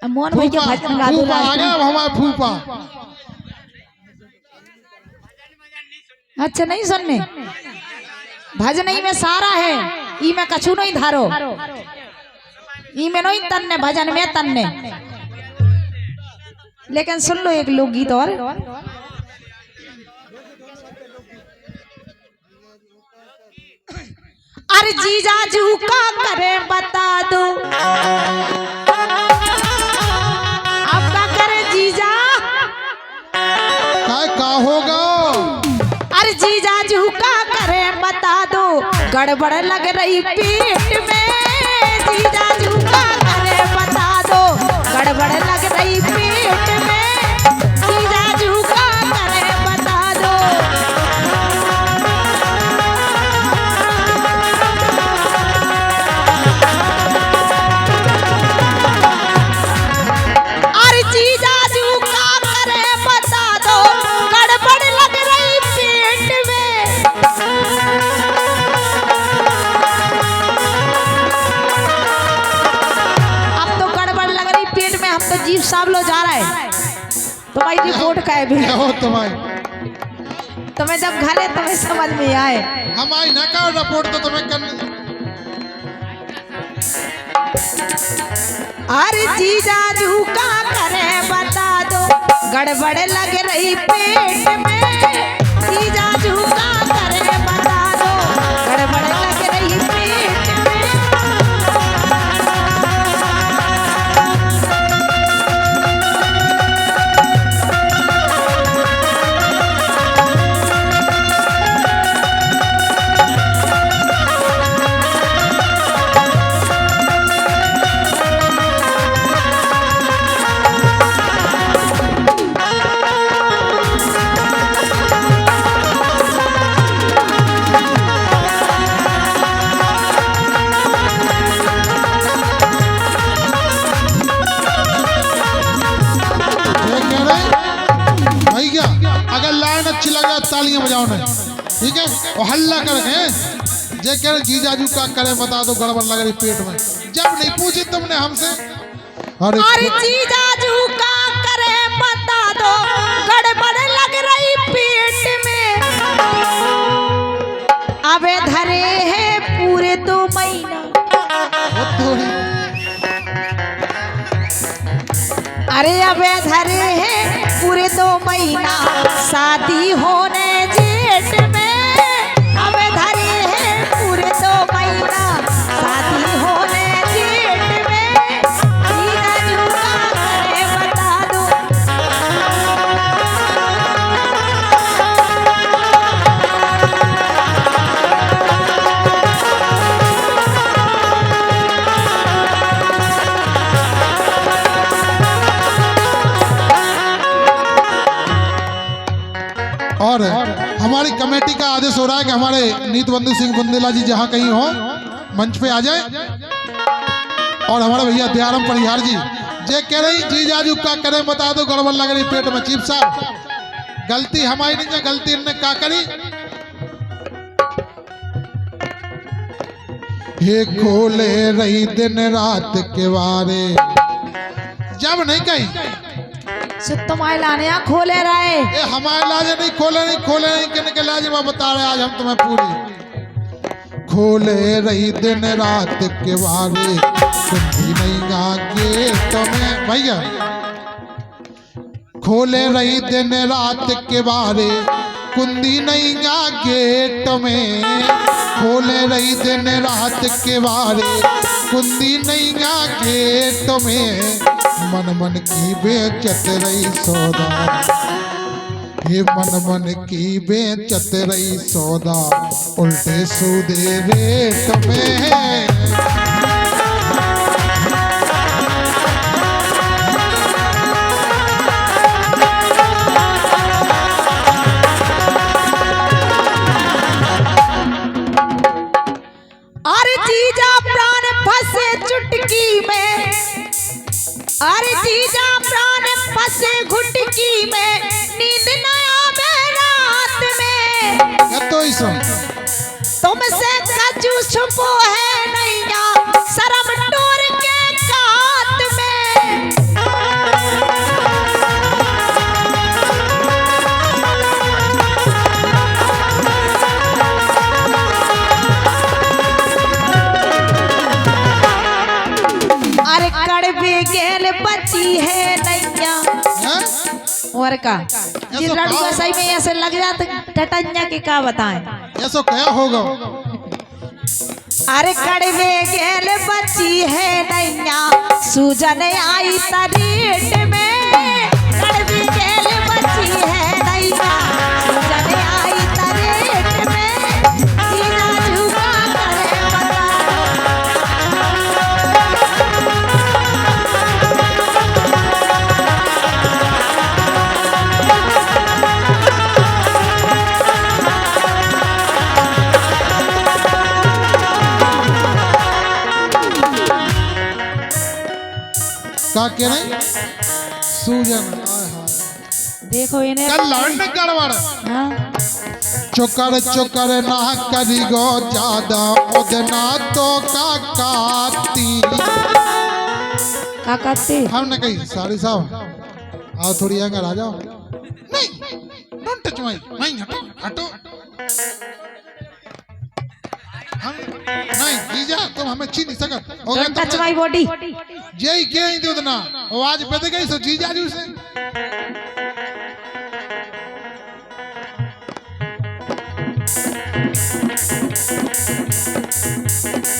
मोहन भैया भजन गा दो हमारे फूफा। अच्छा नहीं सुनने भजन ही में सारा है ई में कछु नहीं धारो ई में नहीं तन्ने भजन में तन्ने। लेकिन सुन लो एक लोकगीत और अरे जीजा जू का करे बता दो आपका करे जीजा का होगा। अरे जीजा जू का करे बता दो गड़बड़ लग रही पेट में जीजा जू का करे बता दो गड़बड़ लग रही पेट में जीजा जू का करे बता दो। अरे जीजा जू का करे बता दो गड़बड़ लग रही पेट में। अब तो गड़बड़ लग रही पेट में हम तो जीव साहब लो जा रहा है तुम्हारी रिपोर्ट का है भी तुम्हें जब घरे तुम्हें समझ में आए हमारी ना का रिपोर्ट तो तुम्हें कर। अरे जीजा जू का करे बता दो गड़बड़ लग रही पेट में जीजा जू का करे बता दो गड़बड़ लग रही पेट में। अगर लाइन अच्छी लगे तालियां बजाओ ना ठीक है और हल्ला करके जे कह रहे जीजाजू का करे बता दो गड़बड़ लग रही पेट में। जब नहीं पूछी तुमने हमसे अरे जीजाजू का करे बता दो गड़बड़ लग रही पेट में अबे धरे है पूरे 2 महीना। अरे अबे धरे है पूरे 2 महीना शादी होने जेठ में अबे धरे है पूरे 2 महीना शादी होने जेठ में जीजाजू का करे बता दो। और हमारी कमेटी का आदेश हो रहा है कि हमारे नीत बंधु सिंह बुंदेला जी जहां कहीं हो मंच पे आ जाए और हमारे भैया दयाराम परिहार जी जे कह रही जीजाजू का करे बता दो गड़बड़ लग रही पेट में। चीफ साहब गलती हमारी नहीं है गलती इनने क्या करी। हे खोले रही दिन रात के बारे जब नहीं कहीं तुम्हारे लाने खोले रहे ये हमारे लाजे नहीं खोले किन के लाजे मैं बता रहे आज हम तुम्हें पूरी खोले रही दिन रात के बारे कुंडी नहीं आगे तुम्हें भैया खोले रही दिन रात के बारे कुंदी नहीं आगे तुम्हें खोले रही दिन रात के बारे कुंदी नहीं आगे तुम्हें मन मन की बेचत रही सौदा हे मन मन की बेचत रही सौदा उल्टे सूदे रेट में। अरे जीजा प्राण फंसे चुटकी में अरे जीजा प्राण फंसे घुटकी में नींद न आवे रात में तुमसे कछु छुपो है नैया शर्म टोर के कात में कड़वे गेल बची है नैया। हैं? और का जिस लड़ू का सही में ऐसे लग जाते टटन्या के का बताएं। ऐसा क्या होगा? अरे कड़वे गेल बची है नैया सूजन आई तरीट में। कड़वे गेल बची है नैया सूजन आई तरीट में। जीना झुका करे बता का कह रहे? सूजन आय हाय। देखो इन्हें कल लड़ने गड़बड़ हाँ? चुकर चुकर ना करी गो ज्यादा उदना तो का काती। का कहते हमने कही सारी साहब आओ थोड़ी अंगर आ जाओ। नहीं डोंट टच माई माई हटो हटो। हम नहीं जीजा तुम हमें छीन नहीं सकत। हो गया टच माय बॉडी। यही क्या ही दे उतना आवाज बदल गई सो जीजा जी से।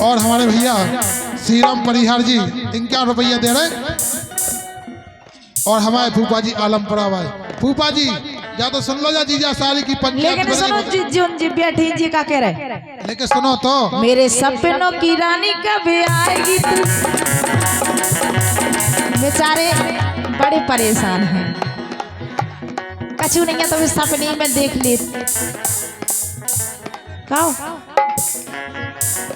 और हमारे भैया श्रीराम परिहार जी इनका रुपया दे रहे। और हमारे फूफा जी आलमपुरा भाई फूफा जी या तो सुन लो जा जीजा सारी की पंचायत। लेकिन सुनो जी बैठी जी का कह रहे। लेकिन सुनो तो मेरे सपनों की रानी कब आएगी तू। बेचारे बड़े परेशान हैं। कछु नहीं है तो इस सपने में देख ले। कहो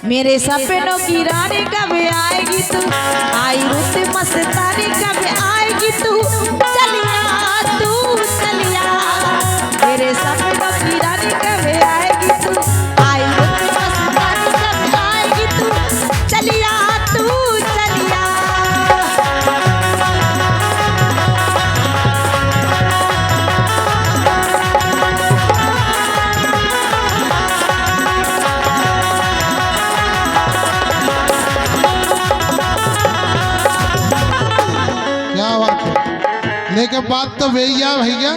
मेरे सपनों की रानी कब आएगी तू। आई रुत मस्तानी कब आएगी तू। चलिया तू चलिया मेरे सपनों की रानी कब आएगी तू। आई रुत मस्तानी कब आएगी तू। चलिया तू चलिया क्या बात है। लेकिन बात तो भैया भैया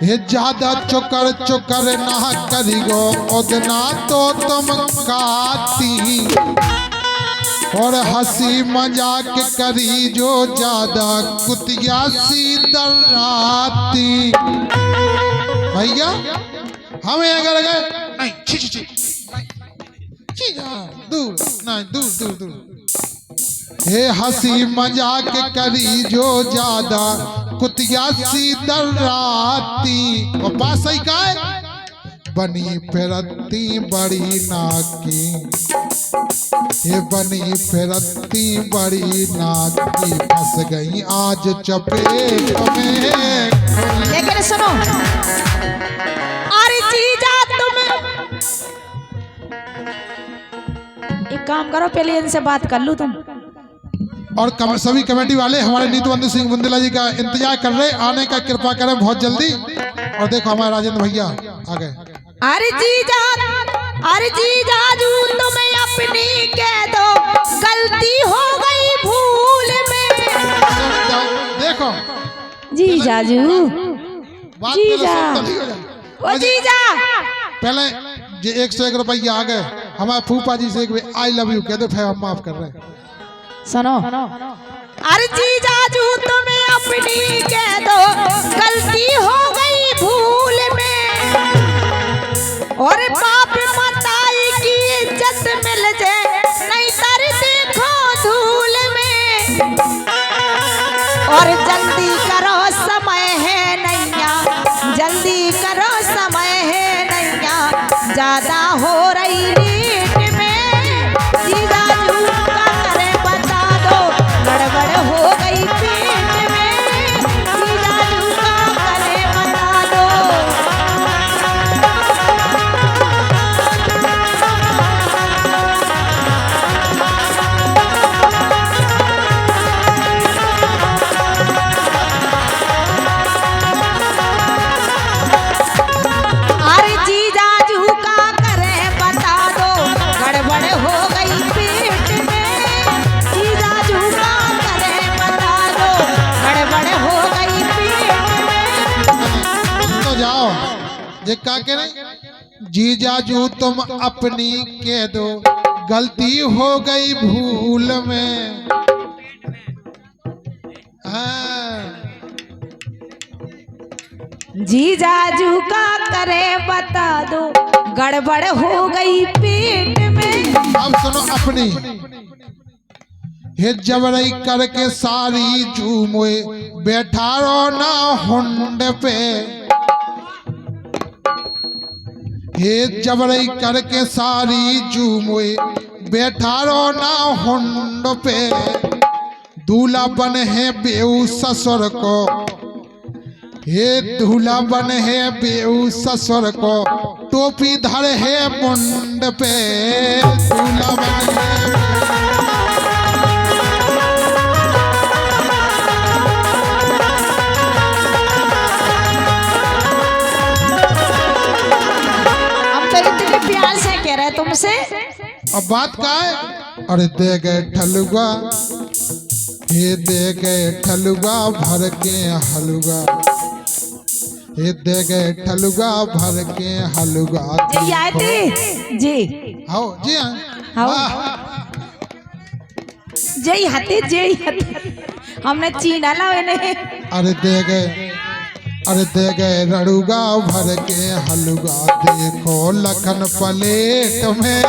ये ज्यादा चुकर चुकर ना करी गो उतना तो तुम काती। और हंसी मजाक करी जो ज्यादा कुतिया सी डराती। भैया हमें अगर नहीं छी छी छी दूर नहीं दूर दूर दूर। हे हंसी मजाक करी जो ज्यादा कुतिया सी डराती। और पास ही का बनी फिरती बड़ी नाकी। ये बनी फिरती बड़ी नाकी फंस गई आज चपेट में। लेकिन सुनो अरे जीजा तुम एक काम करो पहले इनसे बात कर लो तुम। और सभी कमेटी वाले हमारे नीतबंधु सिंह बुंदेला जी का इंतजार कर रहे आने का कृपा करें बहुत जल्दी। और देखो हमारे राजेंद्र भैया आ गए। अरे जीजा जू तुम्हें अपनी कह दो गलती हो गई भूल में। देखो जीजा जू बात जीजा ओ जीजा पहले 101 रुपया आ गए। हमारे फूफा जी से एक आई लव यू कह दो फिर हम माफ कर रहे हैं। सुनो अरे जीजा जू तुम्हें अपनी कह दो गलती हो गई भूल में। और बाप मताई की इज्जत मिल जाए नहीं तर देखो धूल में। और जल्दी करो समय है नैया जल्दी करो समय है नैया ज्यादा हो रही रेट में। जीजा जू का करे बता दो गड़बड़ हो गई पेट में। जीजा जू का करे बता दो। जे का करे जीजाजू तुम अपनी कह दो गलती हो गई भूल में। हाँ। जीजाजू का करे बता दो गड़बड़ हो गई पेट में। अब सुनो अपनी हे जबरई करके सारी झूमोए बैठा रो ना हुंड पे। हे जबरई करके सारी झूमोए बैठा रो ना हुंड पे। दूल्हा बन है बेऊ ससुर को, हे दूल्हा बन है बेऊ ससुर को टोपी धर है मुंड पे। दूल्हा बन है प्यार से कह रहे तुमसे। अब बात का है अरे दे गए ठलुआ, हे दे गए ठलुआ भर के हलुआ, हे दे गए ठलुआ भर के हलुआ। जी आए थे जी। आओ जी आओ। हाँ। जय हाथी जय हाथी हमने चीना ला ने। अरे दे गए रड़ुगा भर के हलुआ देखो लखन प्लेट में।